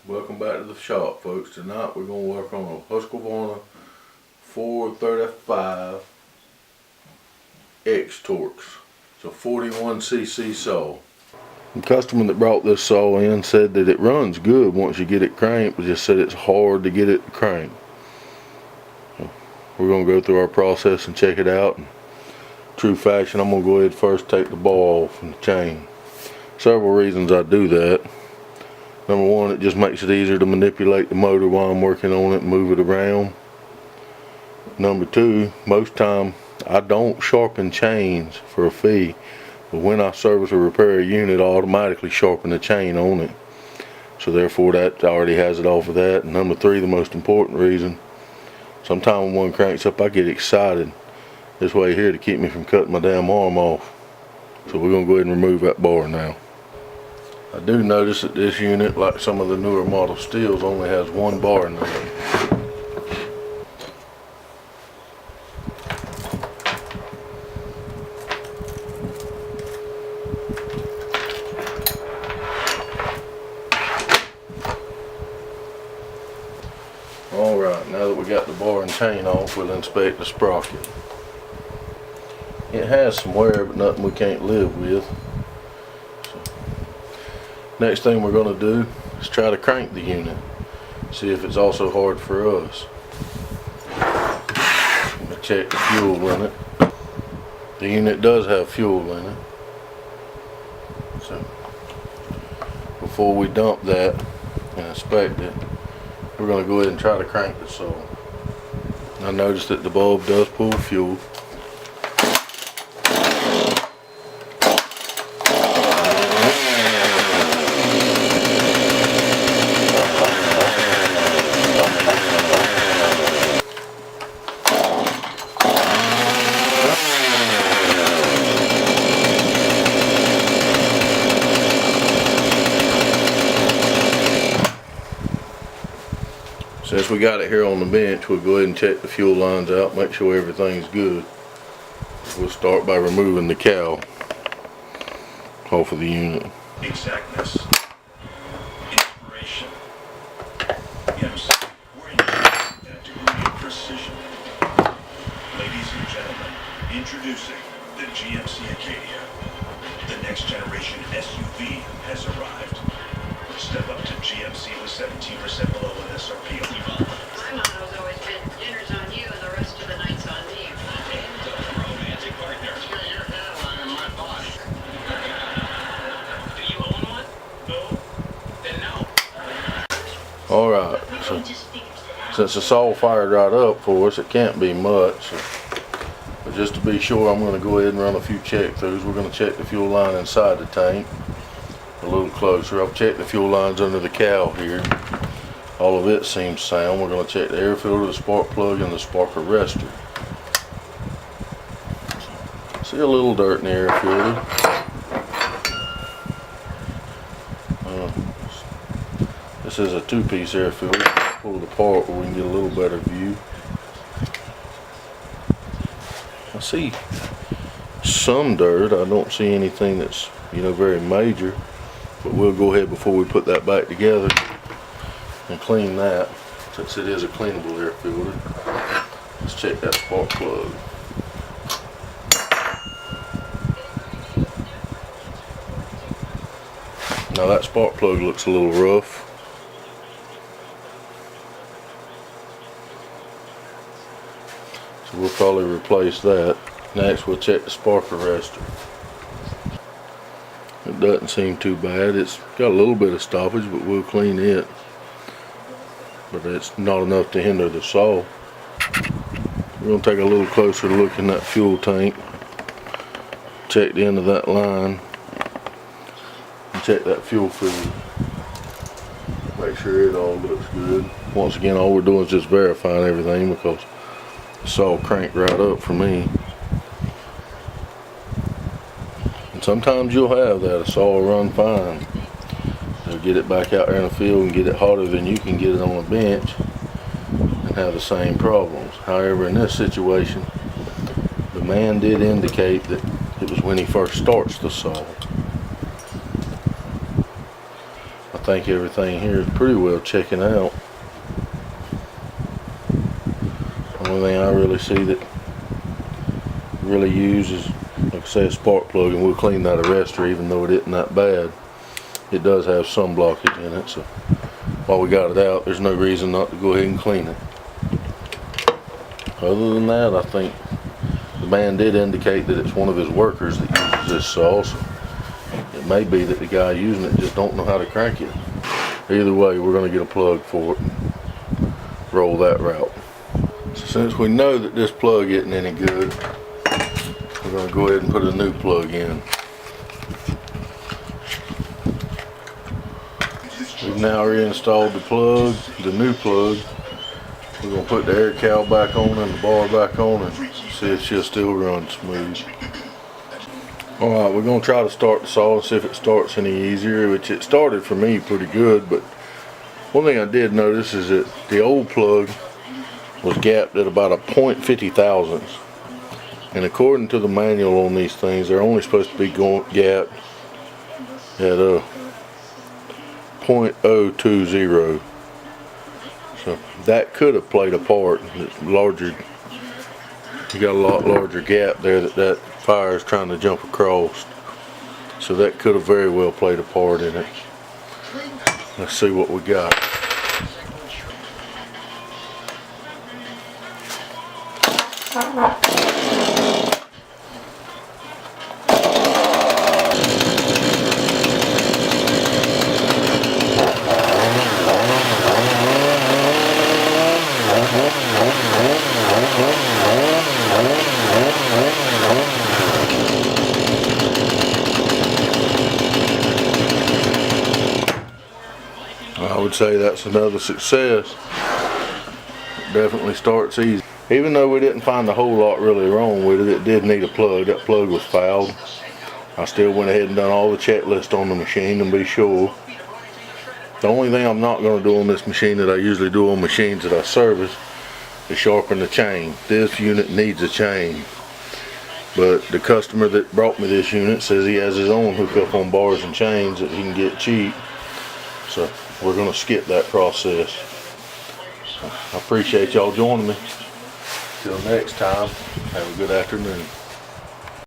Welcome back to the shop, folks. Tonight we're going to work on a Husqavarna 435 XTorqs. It's a 41cc saw. The customer that brought this saw in said that it runs good once you get it cranked, but just said it's hard to get it cranked. So we're going to go through our process and check it out. In true fashion, I'm going to go ahead first take the bar off from the chain. Several reasons I do that. Number one, it just makes it easier to manipulate the motor while I'm working on it and move it around. Number two, most time I don't sharpen chains for a fee, but when I service or repair a unit, I automatically sharpen the chain on it. So therefore that already has it off of that. And number three, the most important reason, sometimes when one cranks up I get excited. This way here to keep me from cutting my damn arm off. So we're going to go ahead and remove that bar now. I do notice that this unit, like some of the newer model steels, only has one bar in there. Alright, now that we got the bar and chain off, we'll inspect the sprocket. It has some wear, but nothing we can't live with. Next thing we're going to do is try to crank the unit, see if it's also hard for us. I'm going to check the fuel in it. The unit does have fuel in it. So before we dump that and inspect it, we're going to go ahead and try to crank the saw. I noticed that the bulb does pull fuel. Since we got it here on the bench, we'll go ahead and check the fuel lines out, make sure everything's good. We'll start by removing the cowl off of the unit. Exactness. Inspiration. Yes, we're in that degree of precision. Ladies and gentlemen, introducing the GMC Acadia. The next generation SUV has arrived. Step up to GMC with 17% below MSRP. My motto's always been, dinner's on you and the rest of the night's on me. And a romantic partner. Got your hairline in my body. Do you own one? No. Then no. Alright, so since the saw fired right up for us, it can't be much. But just to be sure, I'm going to go ahead and run a few check-throughs. We're going to check the fuel line inside the tank a little closer. I've checked the fuel lines under the cowl here. All of it seems sound. We're going to check the air filter, the spark plug, and the spark arrestor. See a little dirt in the air filter. This is a two-piece air filter. Pull it apart where we can get a little better view. I see some dirt. I don't see anything that's, very major. But we'll go ahead before we put that back together and clean that, since it is a cleanable air filter. Let's check that spark plug. Now that spark plug looks a little rough. So we'll probably replace that. Next we'll check the spark arrestor. It doesn't seem too bad. It's got a little bit of stoppage, but we'll clean it. But it's not enough to hinder the saw. We're going to take a little closer look in that fuel tank. Check the end of that line. And check that fuel filter. Make sure it all looks good. Once again, all we're doing is just verifying everything, because the saw cranked right up for me. Sometimes you'll have that, a saw will run fine. They'll get it back out there in the field and get it hotter than you can get it on a bench and have the same problems. However, in this situation, the man did indicate that it was when he first starts the saw. I think everything here is pretty well checking out. The only thing I really see that really use is, like I say, a spark plug, and we'll clean that arrestor even though it isn't that bad. It does have some blockage in it, so while we got it out, there's no reason not to go ahead and clean it. Other than that, I think the man did indicate that it's one of his workers that uses this saw, so it may be that the guy using it just don't know how to crank it. Either way, we're going to get a plug for it. Roll that route. So since we know that this plug isn't any good, we're going to go ahead and put a new plug in. We've now reinstalled the plug, the new plug. We're going to put the air cowl back on and the bar back on and see if she'll still run smooth. Alright, we're going to try to start the saw and see if it starts any easier, which it started for me pretty good, but one thing I did notice is that the old plug was gapped at about a 0.50 thousandths. And according to the manual on these things, they're only supposed to be gapped at a 0.020. So that could have played a part. It's larger. You got a lot larger gap there that fire is trying to jump across. So that could have very well played a part in it. Let's see what we got. I would say that's another success. It definitely starts easy. Even though we didn't find a whole lot really wrong with it, it did need a plug. That plug was fouled. I still went ahead and done all the checklist on the machine to be sure. The only thing I'm not going to do on this machine that I usually do on machines that I service is sharpen the chain. This unit needs a chain. But the customer that brought me this unit says he has his own hookup on bars and chains that he can get cheap. So we're going to skip that process. I appreciate y'all joining me. Till next time, have a good afternoon.